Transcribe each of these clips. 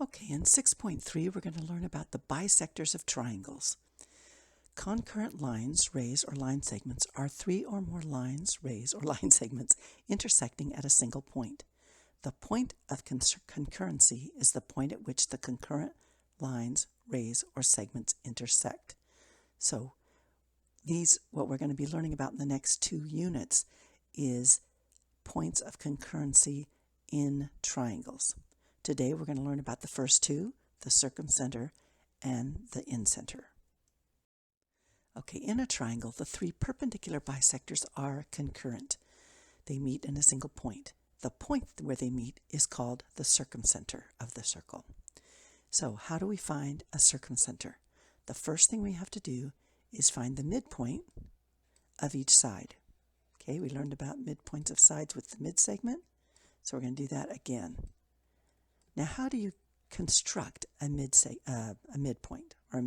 Okay, in 6.3 we're going to learn about the bisectors of triangles. Concurrent lines, rays, or line segments are three or more lines, rays, or line segments intersecting at a single point. The point of concurrency is the point at which the concurrent lines, rays, or segments intersect. So what we're going to be learning about in the next 2 units is points of concurrency in triangles. Today we're going to learn about the first 2, the circumcenter and the incenter. Okay, in a triangle, the 3 perpendicular bisectors are concurrent. They meet in a single point. The point where they meet is called the circumcenter of the circle. So how do we find a circumcenter? The first thing we have to do is find the midpoint of each side. Okay, we learned about midpoints of sides with the midsegment, so we're going to do that again. Now, how do you construct a midpoint or a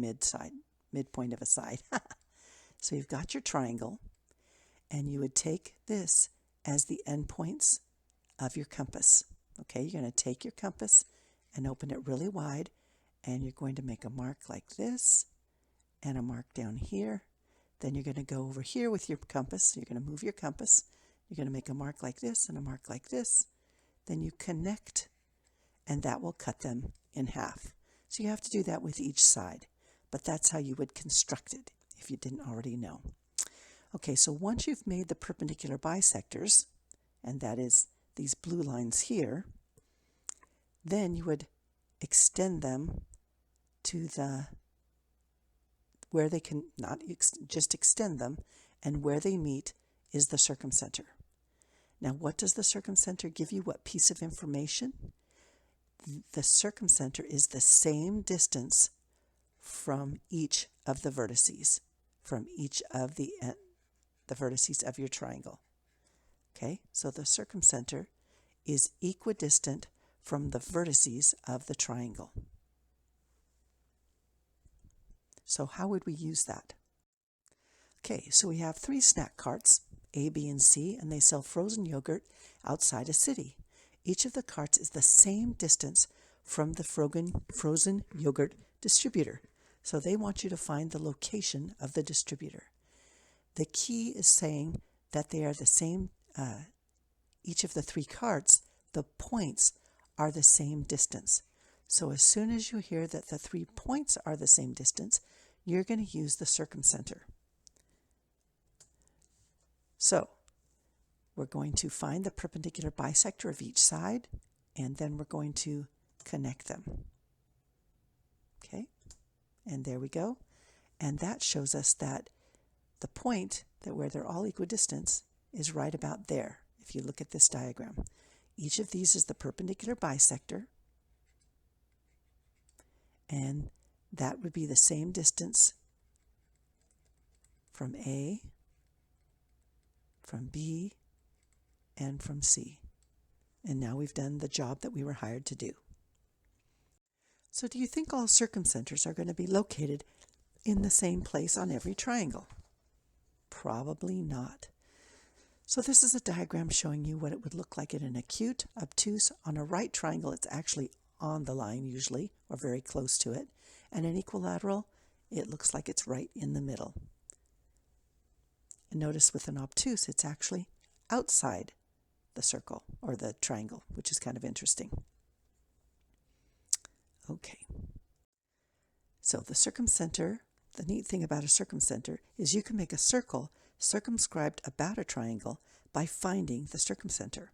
midpoint of a side? So you've got your triangle, and you would take this as the endpoints of your compass. Okay, you're going to take your compass and open it really wide, and you're going to make a mark like this and a mark down here. Then you're going to go over here with your compass. You're going to move your compass. You're going to make a mark like this and a mark like this. Then you connect, and that will cut them in half. So you have to do that with each side, but that's how you would construct it if you didn't already know. Okay, so once you've made the perpendicular bisectors, and that is these blue lines here, then you would extend them to where they can, just extend them, and where they meet is the circumcenter. Now, what does the circumcenter give you? What piece of information? The circumcenter is the same distance from each of the vertices, from each of the vertices of your triangle. Okay, so the circumcenter is equidistant from the vertices of the triangle. So how would we use that? Okay, so we have 3 snack carts, A, B, and C, and they sell frozen yogurt outside a city. Each of the carts is the same distance from the frozen yogurt distributor. So they want you to find the location of the distributor. The key is saying that they are the same, each of the 3 carts, the points are the same distance. So as soon as you hear that the 3 points are the same distance, you're going to use the circumcenter. So we're going to find the perpendicular bisector of each side, and then we're going to connect them. Okay, and there we go. And that shows us that the point where they're all equidistant is right about there. If you look at this diagram, each of these is the perpendicular bisector, and that would be the same distance from A, from B, and from C. And now we've done the job that we were hired to do. So do you think all circumcenters are going to be located in the same place on every triangle? Probably not. So this is a diagram showing you what it would look like in an acute, obtuse. On a right triangle, it's actually on the line usually, or very close to it. And an equilateral, it looks like it's right in the middle. And notice with an obtuse, it's actually outside the circle or the triangle, which is kind of interesting. Okay. So the circumcenter, the neat thing about a circumcenter is you can make a circle circumscribed about a triangle by finding the circumcenter.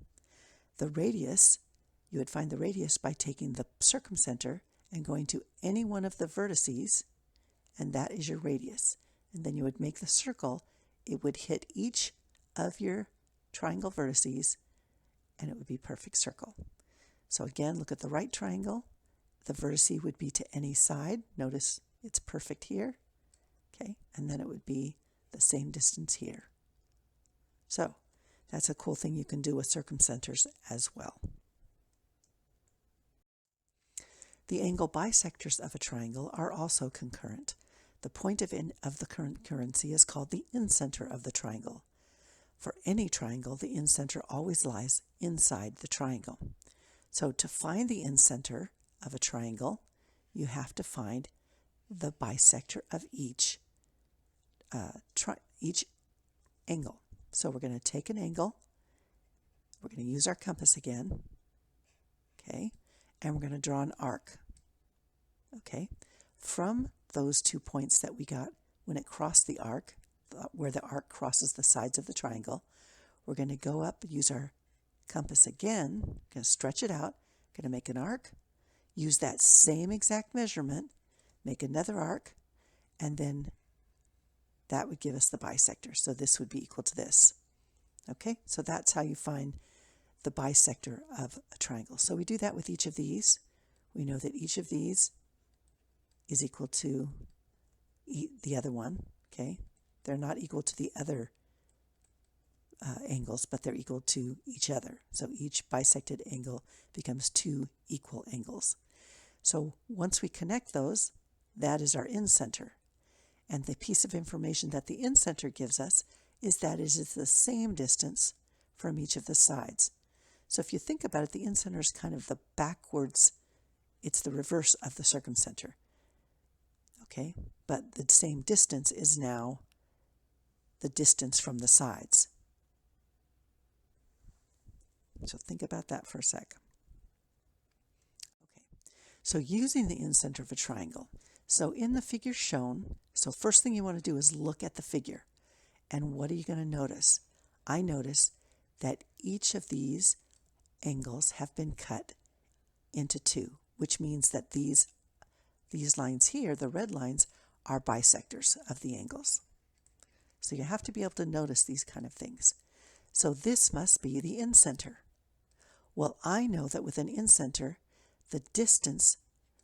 The radius, you would find the radius by taking the circumcenter and going to any one of the vertices, and that is your radius. And then you would make the circle. It would hit each of your triangle vertices, and it would be a perfect circle. So again, look at the right triangle. The vertice would be to any side. Notice it's perfect here. Okay, and then it would be the same distance here. So that's a cool thing you can do with circumcenters as well. The angle bisectors of a triangle are also concurrent. The point of the concurrency is called the incenter of the triangle. For any triangle, the incenter always lies inside the triangle. So to find the incenter of a triangle, you have to find the bisector of each angle. So we're going to take an angle, we're going to use our compass again, okay, and we're going to draw an arc, okay. From those 2 points that we got when it crossed the arc, where the arc crosses the sides of the triangle, we're going to go up, use our compass again, going to stretch it out, going to make an arc, use that same exact measurement, make another arc, and then that would give us the bisector. So this would be equal to this. Okay, so that's how you find the bisector of a triangle. So we do that with each of these. We know that each of these is equal to the other one. Okay, they're not equal to the other angles, but they're equal to each other. So each bisected angle becomes 2 equal angles. So once we connect those, that is our incenter. And the piece of information that the incenter gives us is that it is the same distance from each of the sides. So if you think about it, the incenter is kind of the backwards, it's the reverse of the circumcenter. Okay, but the same distance is now the distance from the sides. So think about that for a sec. Okay, so using the incenter of a triangle. So in the figure shown, so first thing you want to do is look at the figure. And what are you going to notice? I notice that each of these angles have been cut into 2, which means that these lines here, the red lines, are bisectors of the angles. So you have to be able to notice these kind of things. So this must be the incenter. Well, I know that with an incenter, the distance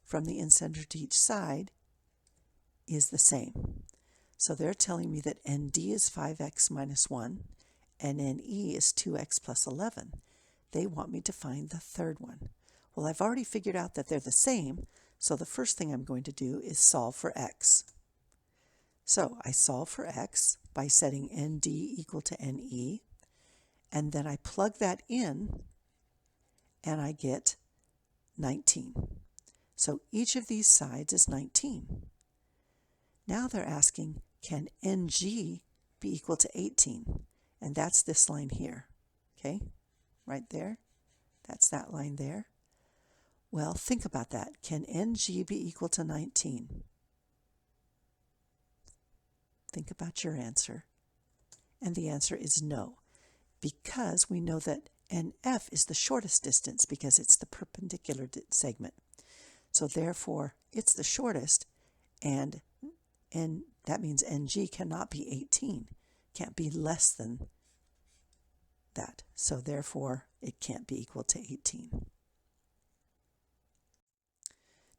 from the incenter to each side is the same. So they're telling me that ND is 5x minus 1 and NE is 2x plus 11. They want me to find the third one. Well, I've already figured out that they're the same, so the first thing I'm going to do is solve for x. So I solve for x by setting ND equal to NE, and then I plug that in and I get 19. So each of these sides is 19. Now they're asking, can NG be equal to 18? And that's this line here, okay? Right there. That's that line there. Well, think about that. Can NG be equal to 19? Think about your answer. And the answer is no, because we know that NF is the shortest distance because it's the perpendicular segment. So therefore, it's the shortest, and that means NG cannot be 18, can't be less than that. So therefore, it can't be equal to 18.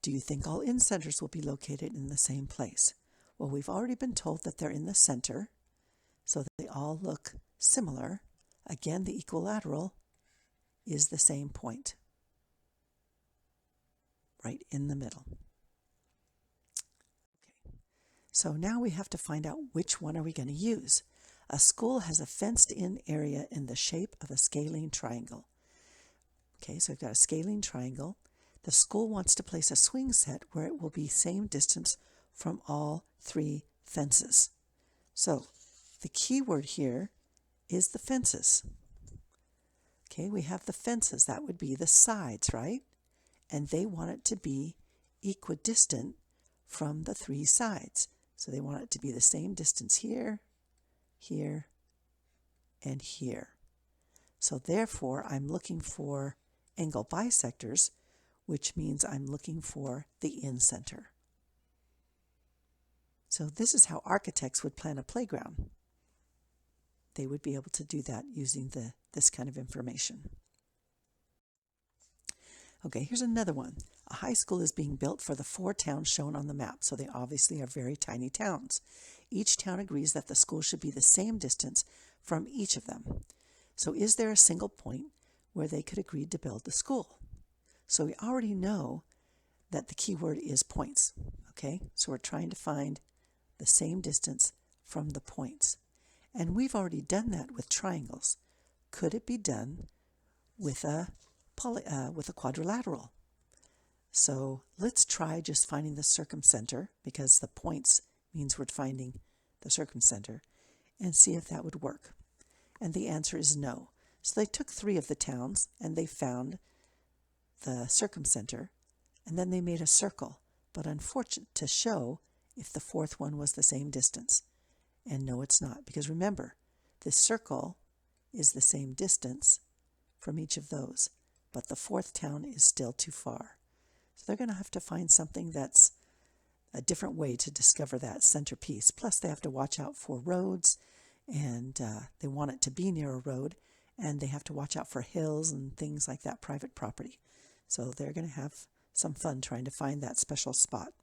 Do you think all incenters will be located in the same place? Well, we've already been told that they're in the center, so that they all look similar. Again, the equilateral is the same point, right in the middle. Okay. So now we have to find out which one are we going to use. A school has a fenced-in area in the shape of a scalene triangle. Okay, so we've got a scalene triangle. The school wants to place a swing set where it will be same distance from all 3 fences. So the key word here is the fences. Okay, we have the fences. That would be the sides, right? And they want it to be equidistant from the 3 sides. So they want it to be the same distance here, here, and here. So therefore, I'm looking for angle bisectors, which means I'm looking for the incenter. So this is how architects would plan a playground. They would be able to do that using this kind of information. Okay, here's another one. A high school is being built for the 4 towns shown on the map, so they obviously are very tiny towns. Each town agrees that the school should be the same distance from each of them. So is there a single point where they could agree to build the school? So we already know that the key word is points, okay? So we're trying to find the same distance from the points. And we've already done that with triangles. Could it be done with a quadrilateral? So let's try just finding the circumcenter, because the points means we're finding the circumcenter, and see if that would work. And the answer is no. So they took 3 of the towns and they found the circumcenter, and then they made a circle, but unfortunate to show if the 4th one was the same distance. And no, it's not, because remember, this circle is the same distance from each of those, but the 4th town is still too far. So they're going to have to find something that's a different way to discover that centerpiece. Plus, they have to watch out for roads, and they want it to be near a road, and they have to watch out for hills and things like that, private property. So they're going to have some fun trying to find that special spot.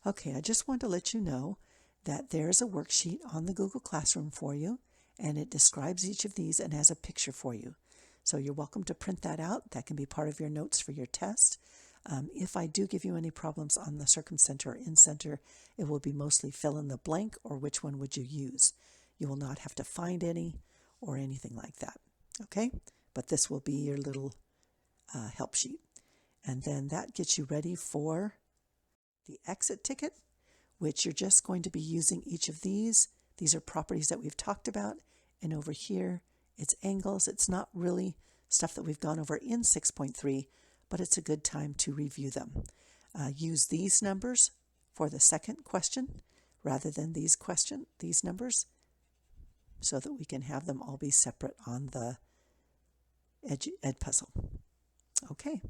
Okay, I just want to let you know that there's a worksheet on the Google Classroom for you, and it describes each of these and has a picture for you. So you're welcome to print that out. That can be part of your notes for your test. If I do give you any problems on the circumcenter or incenter, it will be mostly fill in the blank or which one would you use. You will not have to find any or anything like that. Okay? But this will be your little help sheet. And then that gets you ready for the exit ticket, which you're just going to be using each of these. These are properties that we've talked about. And over here, it's angles. It's not really stuff that we've gone over in 6.3, but it's a good time to review them. Use these numbers for the second question rather than these numbers, so that we can have them all be separate on the Edpuzzle. Okay.